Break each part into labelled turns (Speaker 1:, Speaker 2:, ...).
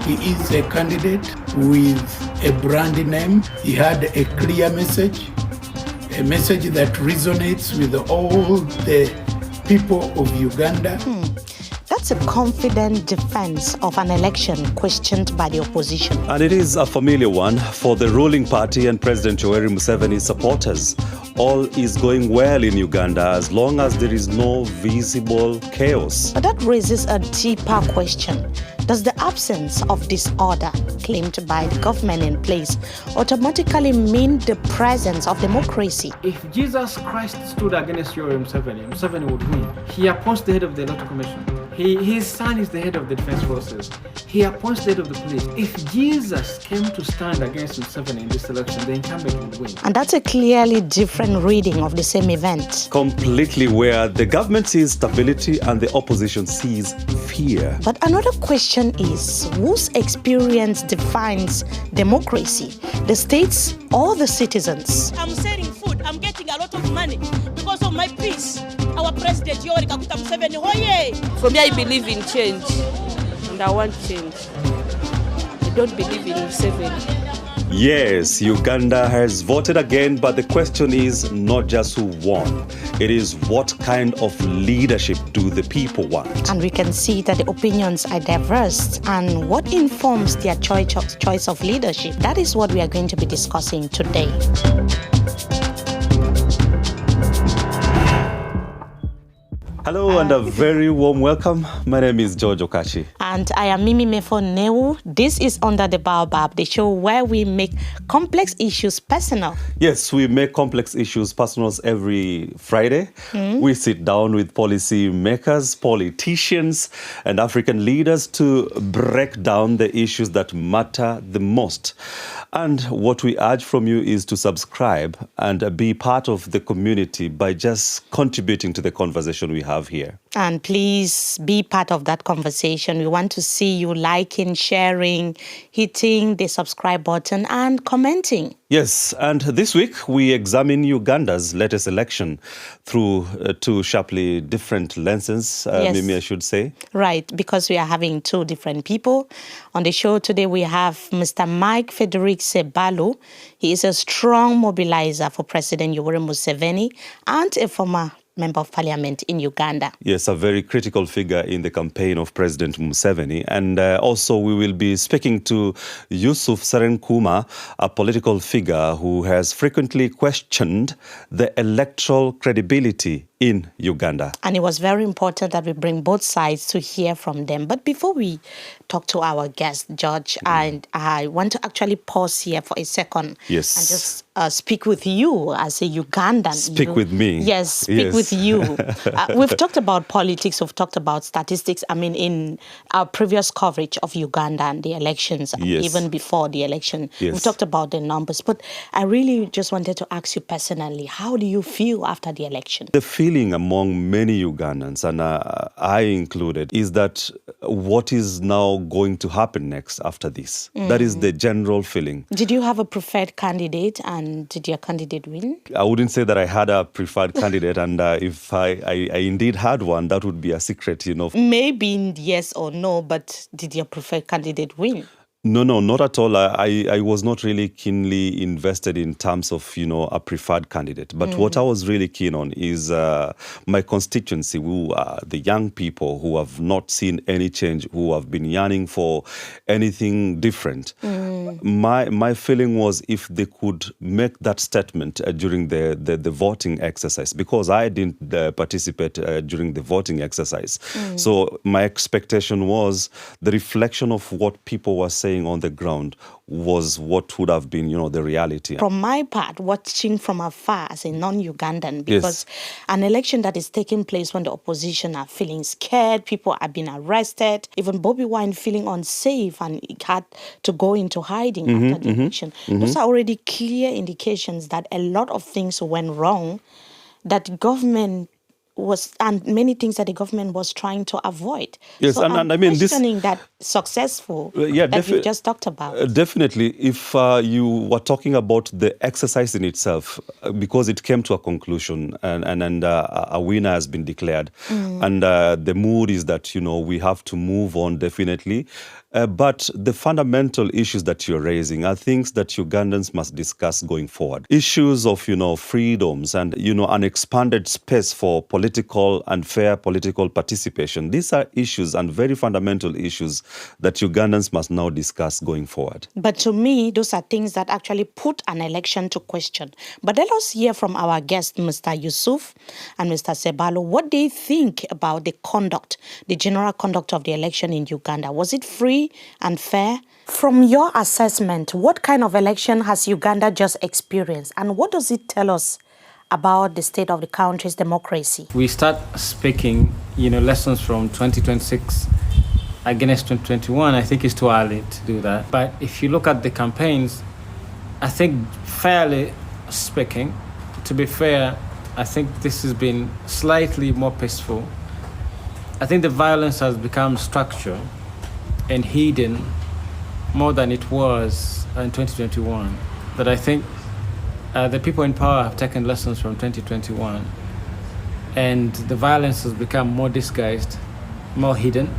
Speaker 1: he is a candidate with a brand name. He had a clear message, a message that resonates with all the people of Uganda.
Speaker 2: That's a confident defense of an election questioned by the opposition.
Speaker 3: And it is a familiar one for the ruling party and President Yoweri Museveni's supporters. All is going well in Uganda as long as there is no visible chaos.
Speaker 2: But that raises a deeper question. Does the absence of disorder claimed by the government in place automatically mean the presence of democracy?
Speaker 4: If Jesus Christ stood against Yoweri Museveni, Museveni would win. He appoints the head of the Electoral Commission. His son is the head of the defense forces. He appoints the head of the police. If Jesus came to stand against Museveni in this election, the incumbent would win.
Speaker 2: And that's a clearly different reading of the same event.
Speaker 3: Completely, where the government sees stability and the opposition sees fear.
Speaker 2: But another question is, whose experience defines democracy? The states or the citizens?
Speaker 5: I'm selling food. I'm getting a lot of money because of my peace. Our president, Yoweri Museveni, hoye! For me, I believe in change, and I want change. I don't believe in Museveni.
Speaker 3: Yes, Uganda has voted again, but the question is not just who won. It is what kind of leadership do the people want?
Speaker 2: And we can see that the opinions are diverse. And what informs their choice of leadership? That is what we are going to be discussing today.
Speaker 3: Hello and a very warm welcome. My name is George Okachi.
Speaker 2: And I am Mefo Newuh. This is Under the Baobab, the show where we make complex issues personal.
Speaker 3: Yes, we make complex issues personal every Friday. We sit down with policy makers, politicians, and African leaders to break down the issues that matter the most. And what we urge from you is to subscribe and be part of the community by just contributing to the conversation we have here.
Speaker 2: And please be part of that conversation. We want to see you liking, sharing, hitting the subscribe button and commenting.
Speaker 3: Yes, and this week we examine Uganda's latest election through two sharply different lenses, Mimi, I should say.
Speaker 2: Right, because we are having two different people. On the show today we have Mr. Fredrick Sebalu. He is a strong mobilizer for President Yoweri Museveni and a former Member of Parliament in Uganda.
Speaker 3: Yes, a very critical figure in the campaign of President Museveni. And also we will be speaking to Yusuf Sserunkuuma, a political figure who has frequently questioned the electoral credibility in Uganda.
Speaker 2: And it was very important that we bring both sides to hear from them. But before we talk to our guest, George, I want to actually pause here for a second.
Speaker 3: Yes.
Speaker 2: And just speak with you as a Ugandan.
Speaker 3: Speak with me.
Speaker 2: Yes, speak with you. We've talked about politics, we've talked about statistics. I mean, in our previous coverage of Uganda and the elections, even before the election, we've talked about the numbers. But I really just wanted to ask you personally, how do you feel after the election?
Speaker 3: The feeling among many Ugandans, and I included, is that what is now going to happen next after this? That is the general feeling.
Speaker 2: Did you have a preferred candidate, and did your candidate win?
Speaker 3: I wouldn't say that I had a preferred candidate, and if I indeed had one, that would be a secret, you know.
Speaker 2: Maybe yes or no, but did your preferred candidate win?
Speaker 3: No, not at all. I was not really keenly invested in terms of, a preferred candidate. But what I was really keen on is my constituency, who are the young people who have not seen any change, who have been yearning for anything different. My feeling was if they could make that statement during the voting exercise, because I didn't participate during the voting exercise. So my expectation was the reflection of what people were saying on the ground was what would have been, the reality.
Speaker 2: From my part, watching from afar as a non-Ugandan, because an election that is taking place when the opposition are feeling scared, people are being arrested, even Bobi Wine feeling unsafe and had to go into hiding after the election. Those are already clear indications that a lot of things went wrong, that government was, and many things that the government was trying to avoid.
Speaker 3: Yes,
Speaker 2: so
Speaker 3: and I mean, this,
Speaker 2: that successful
Speaker 3: Yeah,
Speaker 2: that you just talked about.
Speaker 3: Definitely. If you were talking about the exercise in itself, because it came to a conclusion and a winner has been declared, and the mood is that, we have to move on definitely. But the fundamental issues that you're raising are things that Ugandans must discuss going forward. Issues of, freedoms and, an expanded space for political and fair political participation. These are issues and very fundamental issues that Ugandans must now discuss going forward.
Speaker 2: But to me, those are things that actually put an election to question. But let us hear from our guests, Mr. Yusuf and Mr. Sebalu, what they think about the conduct, the general conduct of the election in Uganda. Was it free and fair? From your assessment, what kind of election has Uganda just experienced, and what does it tell us about the state of the country's democracy?
Speaker 4: We start speaking, lessons from 2026 against 2021. I think it's too early to do that. But if you look at the campaigns, I think fairly speaking, to be fair, I think this has been slightly more peaceful. I think the violence has become structural and hidden more than it was in 2021. But I think the people in power have taken lessons from 2021, and the violence has become more disguised, more hidden,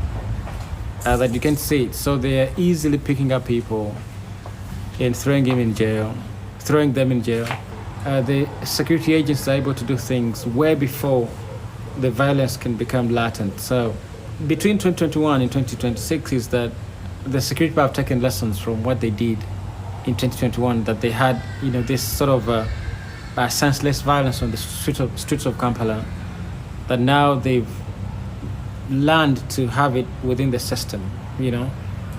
Speaker 4: that you can see it. So they are easily picking up people and throwing them in jail. The security agents are able to do things way before the violence can become latent. So between 2021 and 2026 is that the security people have taken lessons from what they did in 2021, that they had, this sort of senseless violence on the streets of Kampala, that now they've learned to have it within the system,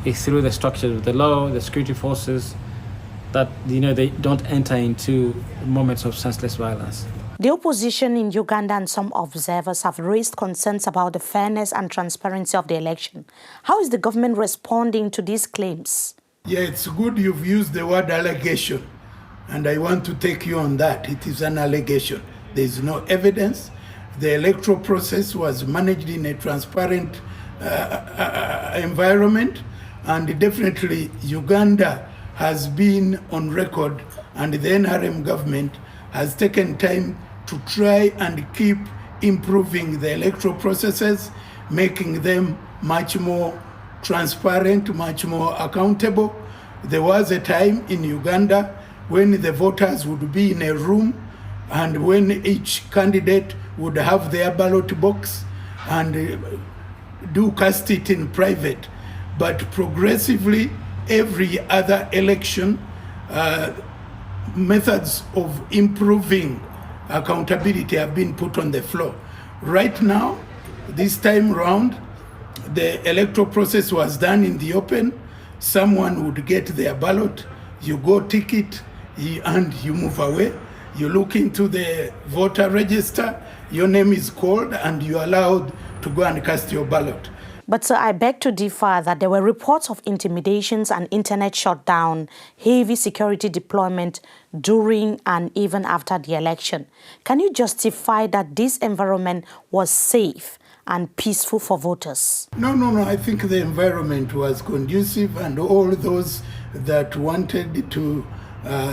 Speaker 4: It's through the structure of the law, the security forces, that, they don't enter into moments of senseless violence.
Speaker 2: The opposition in Uganda and some observers have raised concerns about the fairness and transparency of the election. How is the government responding to these claims?
Speaker 1: Yeah, it's good you've used the word allegation, and I want to take you on that. It is an allegation. There is no evidence. The electoral process was managed in a transparent environment, and definitely Uganda has been on record, and the NRM government has taken time to try and keep improving the electoral processes, making them much more transparent, much more accountable. There was a time in Uganda when the voters would be in a room, and when each candidate would have their ballot box and do cast it in private. But progressively, every other election, methods of improving accountability have been put on the floor. Right now, this time round, the electoral process was done in the open. Someone would get their ballot, you go tick it, and you move away. You look into the voter register, your name is called, and you're allowed to go and cast your ballot.
Speaker 2: But sir, I beg to differ that there were reports of intimidations and internet shutdown, heavy security deployment during and even after the election. Can you justify that this environment was safe and peaceful for voters?
Speaker 1: No. I think the environment was conducive, and all those that wanted to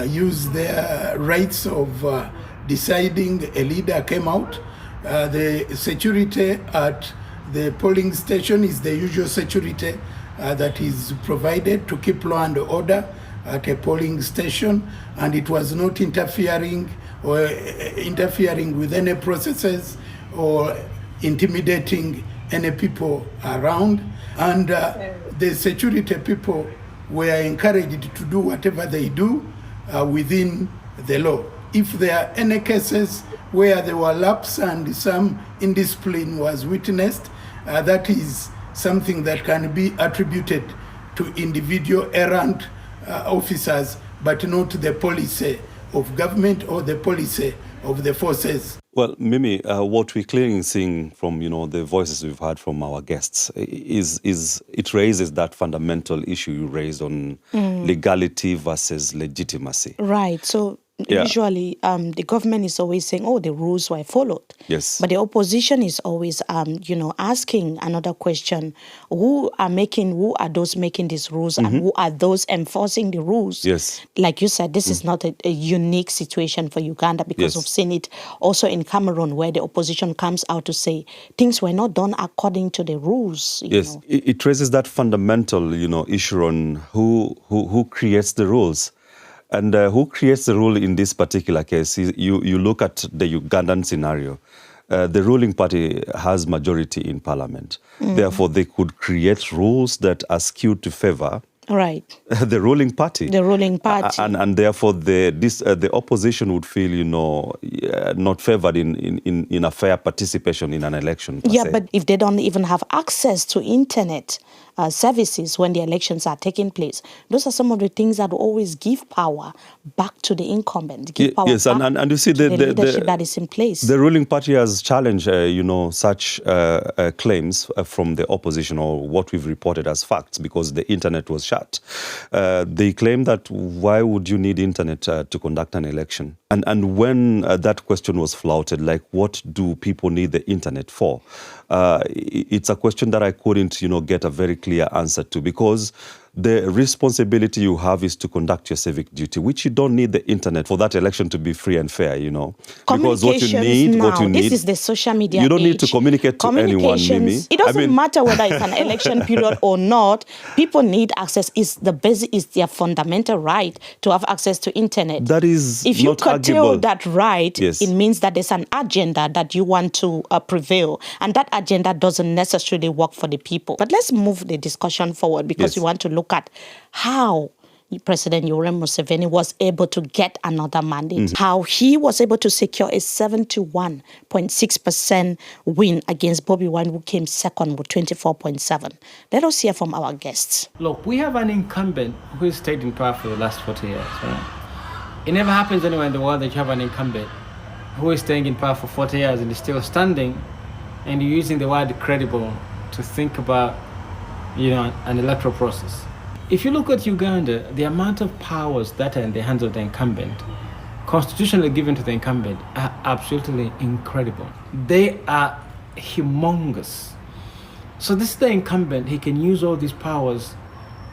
Speaker 1: use their rights of deciding a leader came out. The security at the polling station is the usual security that is provided to keep law and order at a polling station, and it was not interfering with any processes or intimidating any people around. And the security people were encouraged to do whatever they do within the law. If there are any cases where there were lapses and some indiscipline was witnessed, that is something that can be attributed to individual errant officers, but not the policy of government or the policy of the forces.
Speaker 3: Well, Mimi, what we're clearly seeing from the voices we've heard from our guests is it raises that fundamental issue you raised on legality versus legitimacy.
Speaker 2: Right. So usually the government is always saying, oh, the rules were followed.
Speaker 3: Yes.
Speaker 2: But the opposition is always, asking another question. Who are those making these rules, and who are those enforcing the rules?
Speaker 3: Yes.
Speaker 2: Like you said, this is not a unique situation for Uganda, because we've seen it also in Cameroon, where the opposition comes out to say things were not done according to the rules. You know.
Speaker 3: It raises that fundamental, issue on who creates the rules. And who creates the rule in this particular case? You look at the Ugandan scenario. The ruling party has majority in parliament. Therefore, they could create rules that are skewed to favor the ruling party.
Speaker 2: The ruling party.
Speaker 3: And therefore, the opposition would feel, not favored in a fair participation in an election.
Speaker 2: But if they don't even have access to internet services when the elections are taking place, those are some of the things that will always give power back to the incumbent. Give power
Speaker 3: yes,
Speaker 2: back
Speaker 3: and you see
Speaker 2: to the leadership that is in place.
Speaker 3: The ruling party has challenged, such claims from the opposition, or what we've reported as facts, because the internet was shut. They claim that why would you need internet to conduct an election? And when that question was flouted, like, what do people need the internet for? It's a question that I couldn't, get a very clear answer to, because the responsibility you have is to conduct your civic duty, which you don't need the internet for that election to be free and fair, Because what you need,
Speaker 2: this is the social media
Speaker 3: you don't
Speaker 2: age.
Speaker 3: Need to communicate to anyone, Mimi.
Speaker 2: It doesn't matter whether it's an election period or not. People need access. Is their fundamental right to have access to internet.
Speaker 3: That is
Speaker 2: if you
Speaker 3: not
Speaker 2: curtail
Speaker 3: arguable.
Speaker 2: That right, it means that there's an agenda that you want to prevail, and that agenda doesn't necessarily work for the people. But let's move the discussion forward, because we want to look at how President Yoweri Museveni was able to get another mandate, how he was able to secure a 71.6% win against Bobi Wine, who came second with 24.7%. Let us hear from our guests.
Speaker 4: Look, we have an incumbent who has stayed in power for the last 40 years. Right? It never happens anywhere in the world that you have an incumbent who is staying in power for 40 years and is still standing, and you're using the word credible to think about, an electoral process. If you look at Uganda, the amount of powers that are in the hands of the incumbent, constitutionally given to the incumbent, are absolutely incredible. They are humongous. So this is the incumbent. He can use all these powers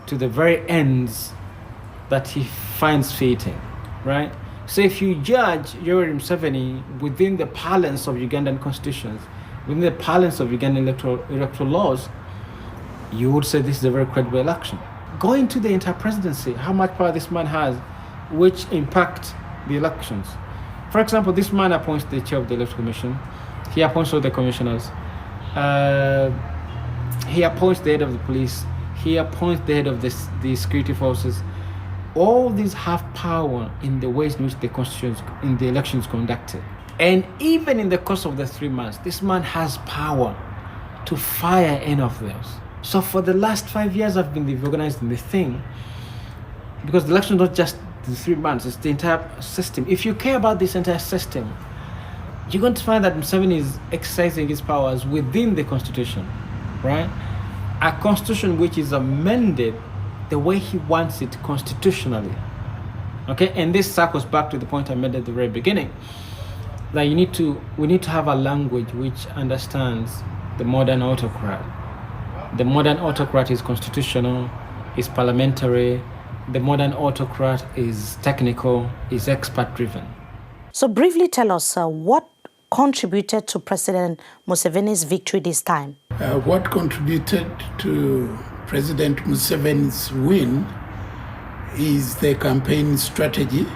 Speaker 4: to the very ends that he finds fitting, right? So if you judge Yoweri Museveni within the parlance of Ugandan constitutions, within the parlance of Ugandan electoral laws, you would say this is a very credible election. Going to the entire presidency, how much power this man has, which impact the elections. For example, this man appoints the chair of the Electoral Commission. He appoints all the commissioners. He appoints the head of the police. He appoints the head of the security forces. All these have power in the ways in which the elections conducted. And even in the course of the 3 months, this man has power to fire any of those. So for the last 5 years, I've been organized in the thing, because the election is not just the 3 months, it's the entire system. If you care about this entire system, you're going to find that Museveni is exercising his powers within the constitution, right? A constitution which is amended the way he wants it constitutionally, okay? And this circles back to the point I made at the very beginning, that we need to have a language which understands the modern autocrat. The modern autocrat is constitutional, is parliamentary. The modern autocrat is technical, is expert-driven.
Speaker 2: So briefly tell us what contributed to President Museveni's victory this time?
Speaker 1: What contributed to President Museveni's win is the campaign strategy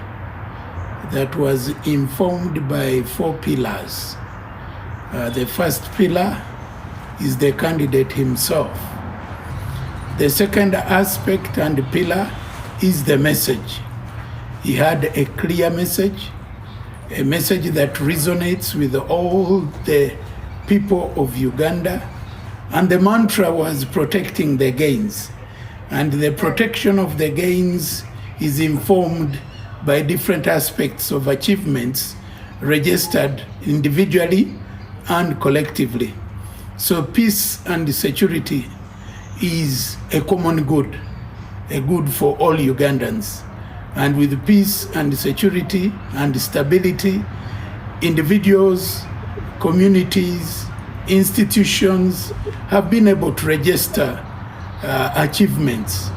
Speaker 1: that was informed by 4 pillars. The first pillar is the candidate himself. The second aspect and pillar is the message. He had a clear message, a message that resonates with all the people of Uganda, and the mantra was protecting the gains. And the protection of the gains is informed by different aspects of achievements registered individually and collectively. So peace and security is a common good, a good for all Ugandans. And with peace and security and stability, individuals, communities, institutions have been able to register achievements,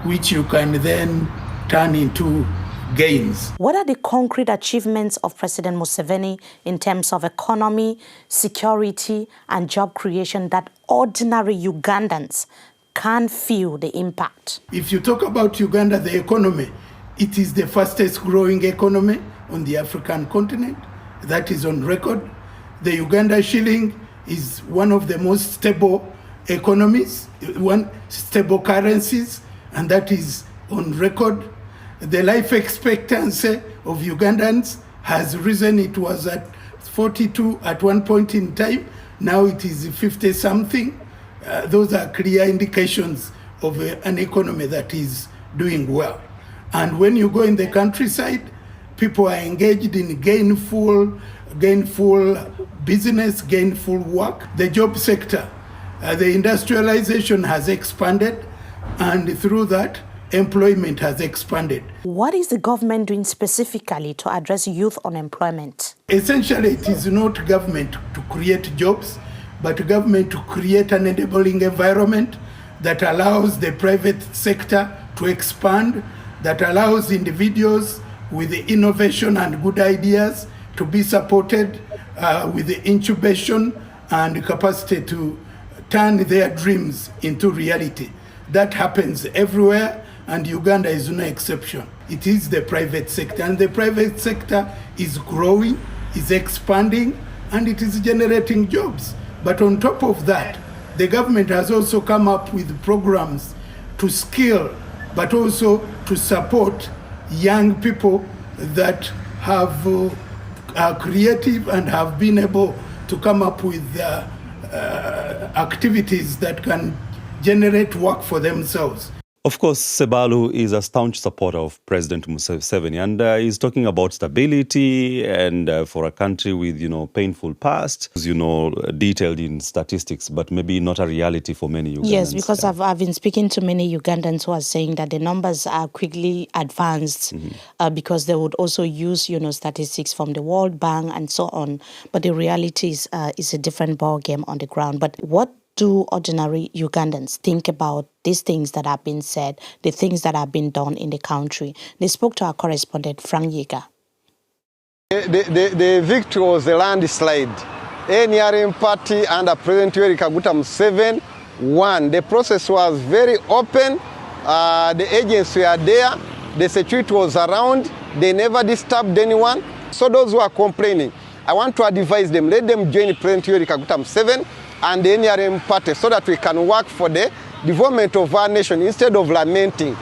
Speaker 1: which you can then turn into gains.
Speaker 2: What are the concrete achievements of President Museveni in terms of economy, security, and job creation that ordinary Ugandans can feel the impact?
Speaker 1: If you talk about Uganda, the economy, it is the fastest growing economy on the African continent. That is on record. The Uganda shilling is one of the most stable economies, stable currencies, and that is on record. The life expectancy of Ugandans has risen. It was at 42 at one point in time. Now it is 50 something. Those are clear indications of an economy that is doing well. And when you go in the countryside, people are engaged in gainful business, gainful work. The job sector, the industrialization has expanded, and through that, employment has expanded.
Speaker 2: What is the government doing specifically to address youth unemployment?
Speaker 1: Essentially, it is not government to create jobs, but government to create an enabling environment that allows the private sector to expand, that allows individuals with innovation and good ideas to be supported with the incubation and capacity to turn their dreams into reality. That happens everywhere, and Uganda is no exception. It is the private sector, and the private sector is growing, is expanding, and it is generating jobs. But on top of that, the government has also come up with programs to skill, but also to support young people that are creative and have been able to come up with activities that can generate work for themselves.
Speaker 3: Of course, Sebalu is a staunch supporter of President Museveni, and he's talking about stability and for a country with, painful past, detailed in statistics, but maybe not a reality for many Ugandans.
Speaker 2: Yes, because I've been speaking to many Ugandans who are saying that the numbers are quickly advanced because they would also use, statistics from the World Bank and so on. But the reality is a different ballgame on the ground. But what do ordinary Ugandans think about these things that have been said, the things that have been done in the country? They spoke to our correspondent, Fröhlich.
Speaker 6: The victory was a landslide. NRM party under President Yoweri Kaguta Museveni won. The process was very open. The agents were there. The security was around. They never disturbed anyone. So those who are complaining, I want to advise them, let them join President Yoweri Kaguta Museveni and the NRM party so that we can work for the development of our nation instead of lamenting.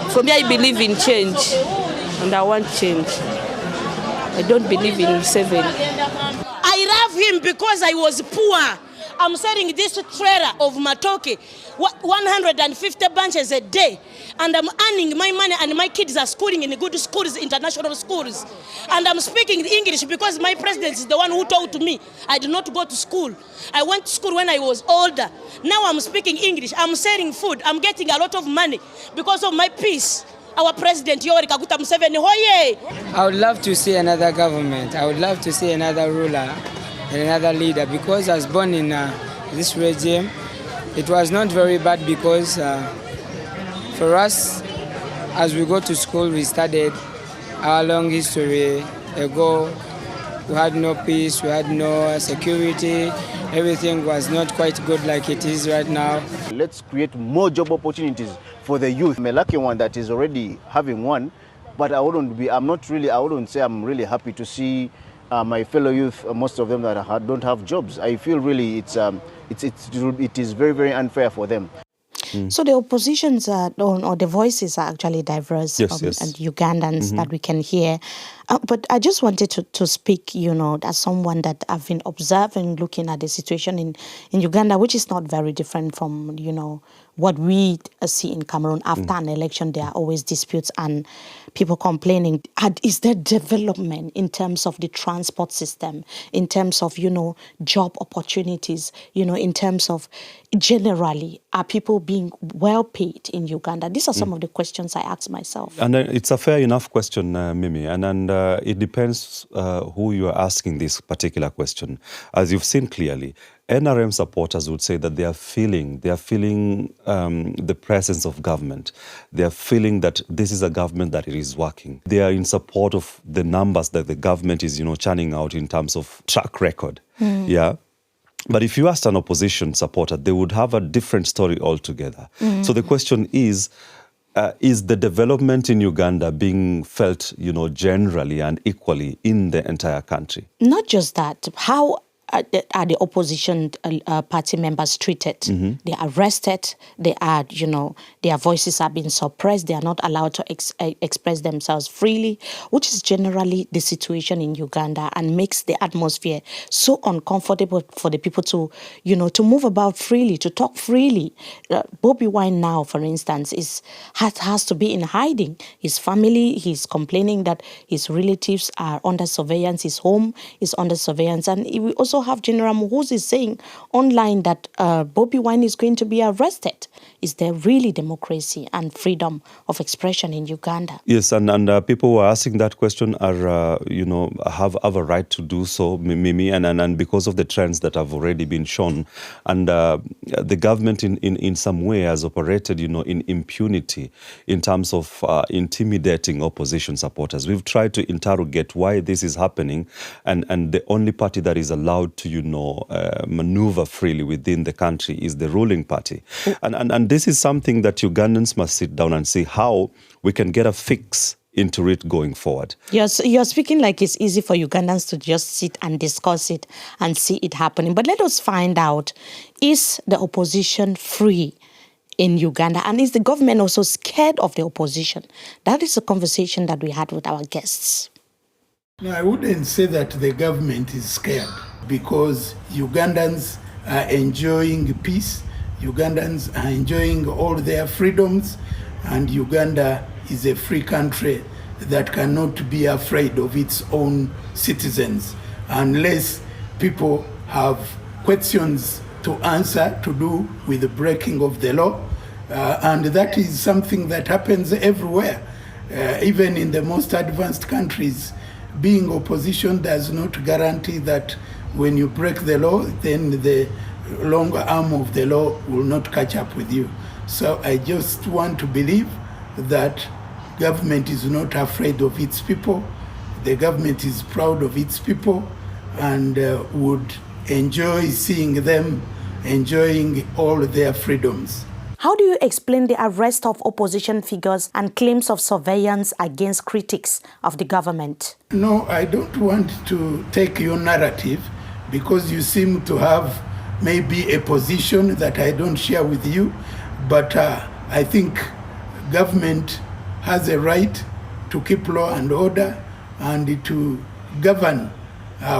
Speaker 5: For me, I believe in change, and I want change. I don't believe in Museveni. I love him because I was poor. I'm selling this trailer of matoke, 150 bunches a day, and I'm earning my money, and my kids are schooling in good schools, international schools. And I'm speaking English because my president is the one who taught me. I did not go to school. I went to school when I was older. Now I'm speaking English. I'm selling food. I'm getting a lot of money because of my peace. Our president, Yoweri Kaguta Museveni, hoye!
Speaker 7: I would love to see another government. I would love to see another ruler and another leader, because I was born in this regime. It was not very bad because for us, as we go to school, we studied our long history ago. We had no peace, we had no security. Everything was not quite good like it is right now.
Speaker 8: Let's create more job opportunities for the youth. I'm a lucky one that is already having one, but I wouldn't say I'm really happy to see my fellow youth, most of them that don't have jobs. I feel really it is very, very unfair for them.
Speaker 2: So the oppositions or the voices are actually diverse,
Speaker 3: yes.
Speaker 2: and Ugandans that we can hear. But I just wanted to speak, as someone that I've been observing, looking at the situation in Uganda, which is not very different from, what we see in Cameroon. After an election, there are always disputes and people complaining. Is there development in terms of the transport system, in terms of, job opportunities, in terms of generally, are people being well paid in Uganda? These are some of the questions I ask myself.
Speaker 3: And it's a fair enough question, Mimi, and it depends who you are asking this particular question. As you've seen clearly, NRM supporters would say that they are feeling the presence of government. They are feeling that this is a government that it is working. They are in support of the numbers that the government is, churning out in terms of track record. Yeah. But if you asked an opposition supporter, they would have a different story altogether. So the question is the development in Uganda being felt, generally and equally in the entire country?
Speaker 2: Not just that. How are the opposition party members treated? They are arrested. They are, their voices are being suppressed. They are not allowed to express themselves freely, which is generally the situation in Uganda and makes the atmosphere so uncomfortable for the people to, to move about freely, to talk freely. Bobi Wine now, for instance, has to be in hiding. His family, he's complaining that his relatives are under surveillance. His home is under surveillance. And we also have General Muhoozi saying online that Bobi Wine is going to be arrested. Is there really democracy and freedom of expression in Uganda? Yes,
Speaker 3: and people who are asking that question are, have a right to do so, Mimi, and because of the trends that have already been shown. And the government in some way has operated, in impunity in terms of intimidating opposition supporters. We've tried to interrogate why this is happening, and the only party that is allowed to, maneuver freely within the country is the ruling party. And this is something that Ugandans must sit down and see how we can get a fix into it going forward.
Speaker 2: Yes, you're speaking like it's easy for Ugandans to just sit and discuss it and see it happening. But let us find out, is the opposition free in Uganda? And is the government also scared of the opposition? That is a conversation that we had with our guests.
Speaker 1: No, I wouldn't say that the government is scared, because Ugandans are enjoying peace. Ugandans are enjoying all their freedoms, and Uganda is a free country that cannot be afraid of its own citizens unless people have questions to answer to do with the breaking of the law. And that is something that happens everywhere. Even in the most advanced countries, being opposition does not guarantee that when you break the law, then the long arm of the law will not catch up with you. So I just want to believe that government is not afraid of its people. The government is proud of its people and would enjoy seeing them enjoying all their freedoms.
Speaker 2: How do you explain the arrest of opposition figures and claims of surveillance against critics of the government?
Speaker 1: No, I don't want to take your narrative, because you seem to have maybe a position that I don't share with you. But I think government has a right to keep law and order and to govern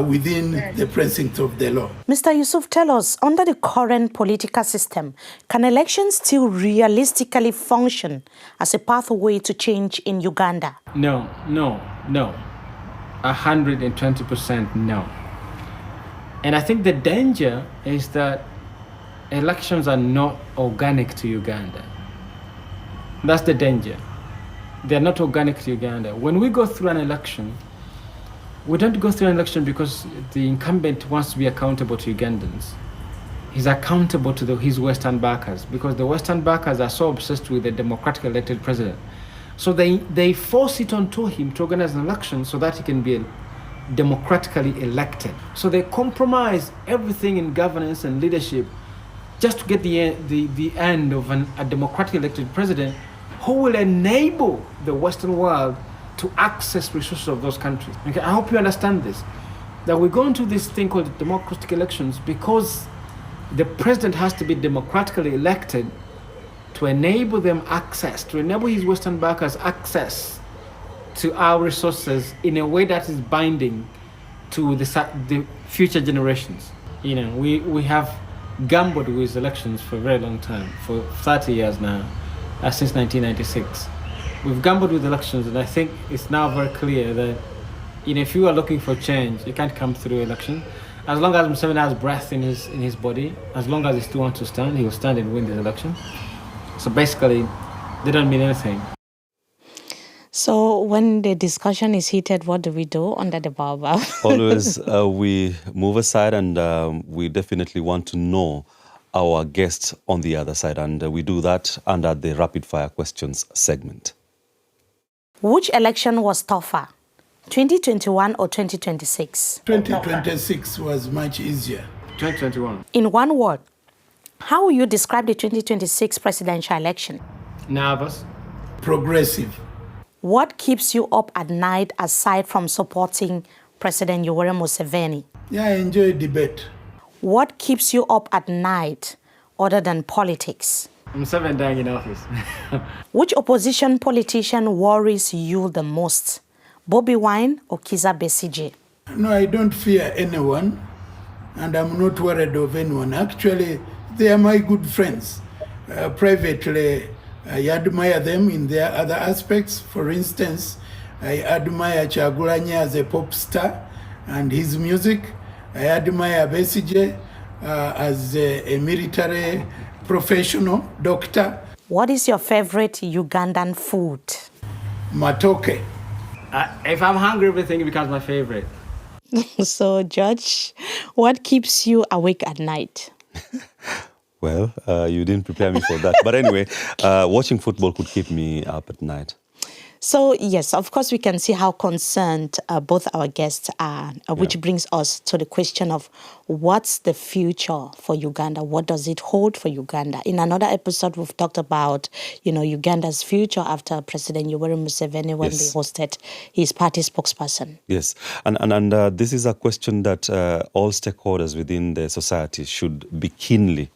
Speaker 1: within the precincts of the law.
Speaker 2: Mr. Yusuf, tell us, under the current political system, can elections still realistically function as a pathway to change in Uganda?
Speaker 4: No. 120% no. And I think the danger is that elections are not organic to Uganda. That's the danger. They're not organic to Uganda. When we go through an election, we don't go through an election because the incumbent wants to be accountable to Ugandans. He's accountable to his Western backers, because the Western backers are so obsessed with the democratically elected president. So they force it onto him to organize an election so that he can be democratically elected. So they compromise everything in governance and leadership just to get the end of a democratically elected president who will enable the Western world to access resources of those countries. Okay, I hope you understand this, that we're going to this thing called democratic elections because the president has to be democratically elected to enable them access, to enable his Western backers access to our resources in a way that is binding to the future generations. You know, we have gambled with elections for a very long time, for 30 years now, since 1996. We've gambled with elections, and I think it's now very clear that, you know, if you are looking for change, it can't come through election. As long as Museveni has breath in his body, as long as he still wants to stand, he will stand and win this election. So basically, they don't mean anything.
Speaker 2: So when the discussion is heated, what do we do under the Baobab?
Speaker 3: Always we move aside, and we definitely want to know our guests on the other side, and we do that under the rapid fire questions segment.
Speaker 2: Which election was tougher, 2021 or 2026?
Speaker 1: 2026 was much easier.
Speaker 4: 2021.
Speaker 2: In one word, how will you describe the 2026 presidential election?
Speaker 4: Nervous.
Speaker 1: Progressive.
Speaker 2: What keeps you up at night aside from supporting President Yoweri Museveni?
Speaker 1: Yeah, I enjoy debate.
Speaker 2: What keeps you up at night other than politics?
Speaker 4: Museveni dying in office.
Speaker 2: Which opposition politician worries you the most? Bobi Wine or Kizza Besigye?
Speaker 1: No, I don't fear anyone, and I'm not worried of anyone. Actually, they are my good friends. Privately, I admire them in their other aspects. For instance, I admire Kyagulanyi as a pop star and his music. I admire Besigye as a military professional doctor.
Speaker 2: What is your favorite Ugandan food?
Speaker 1: Matoke.
Speaker 4: If I'm hungry, everything becomes my favorite.
Speaker 2: So, Judge, what keeps you awake at night?
Speaker 3: Well, you didn't prepare me for that. But anyway, watching football could keep me up at night.
Speaker 2: So, yes, of course, we can see how concerned both our guests are, which brings us to the question of what's the future for Uganda? What does it hold for Uganda? In another episode, we've talked about, Uganda's future after President Yoweri Museveni when they hosted his party spokesperson.
Speaker 3: Yes, and this is a question that all stakeholders within the society should be keenly,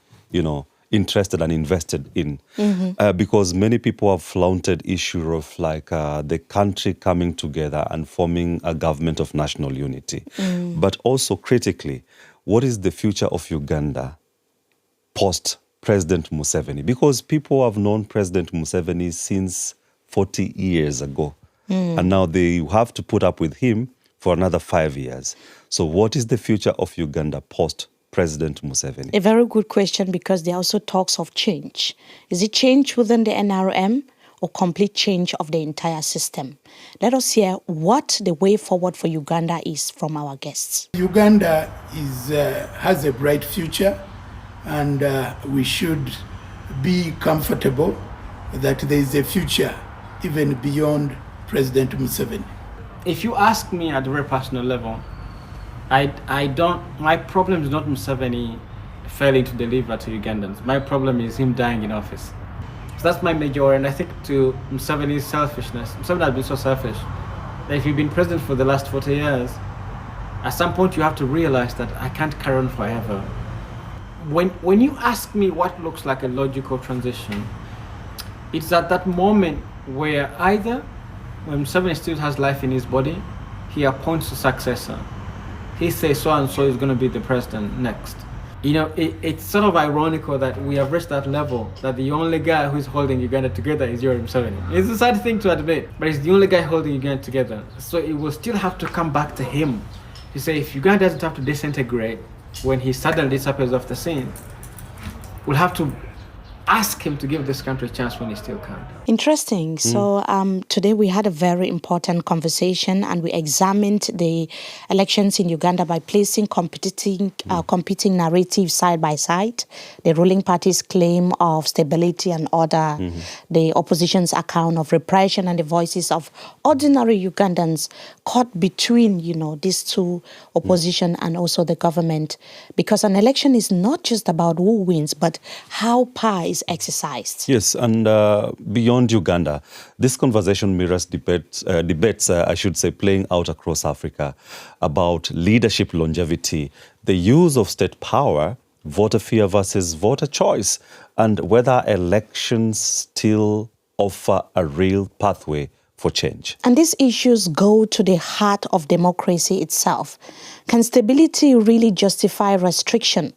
Speaker 3: interested and invested in, because many people have flaunted issue of the country coming together and forming a government of national unity. But also critically, what is the future of Uganda post-President Museveni? Because people have known President Museveni since 40 years ago, and now they have to put up with him for another 5 years. So what is the future of Uganda post-President Museveni?
Speaker 2: A very good question, because there are also talks of change. Is it change within the NRM or complete change of the entire system? Let us hear what the way forward for Uganda is from our guests.
Speaker 1: Uganda has a bright future, and we should be comfortable that there is a future even beyond President Museveni.
Speaker 4: If you ask me at a very personal level, my problem is not Museveni failing to deliver to Ugandans. My problem is him dying in office. So that's my major, and I think to Museveni's selfishness. Museveni has been so selfish that if you've been president for the last 40 years, at some point you have to realize that I can't carry on forever. When you ask me what looks like a logical transition, it's at that moment where either when Museveni still has life in his body, he appoints a successor. He says so-and-so is going to be the president next. It's sort of ironical that we have reached that level, that the only guy who's holding Uganda together is Yoweri Museveni. It's a sad thing to admit, but he's the only guy holding Uganda together. So it will still have to come back to him to say, if Uganda doesn't have to disintegrate when he suddenly disappears off the scene, we'll have to ask him to give this country a chance when he still can.
Speaker 2: Interesting. So today we had a very important conversation, and we examined the elections in Uganda by placing competing narratives side by side. The ruling party's claim of stability and order, the opposition's account of repression, and the voices of ordinary Ugandans caught between, these two opposition and also the government. Because an election is not just about who wins, but how power is exercised.
Speaker 3: Yes, and beyond Uganda, this conversation mirrors debates, I should say, playing out across Africa about leadership longevity, the use of state power, voter fear versus voter choice, and whether elections still offer a real pathway for change.
Speaker 2: And these issues go to the heart of democracy itself. Can stability really justify restriction?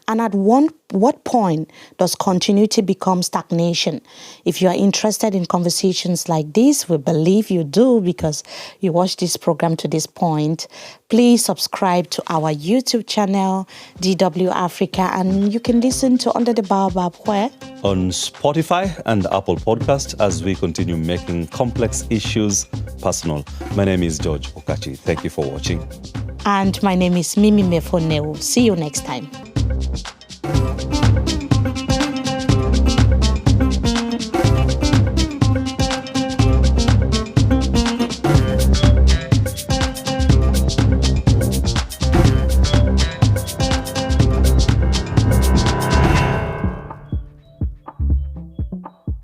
Speaker 2: And at what point does continuity become stagnation? If you are interested in conversations like this, we believe you do because you watched this program to this point. Please subscribe to our YouTube channel, DW Africa, and you can listen to Under the Baobab where?
Speaker 3: On Spotify and Apple Podcast as we continue making complex issues personal. My name is George Okachi. Thank you for watching.
Speaker 2: And my name is Mimi Mefo Newuh. See you next time.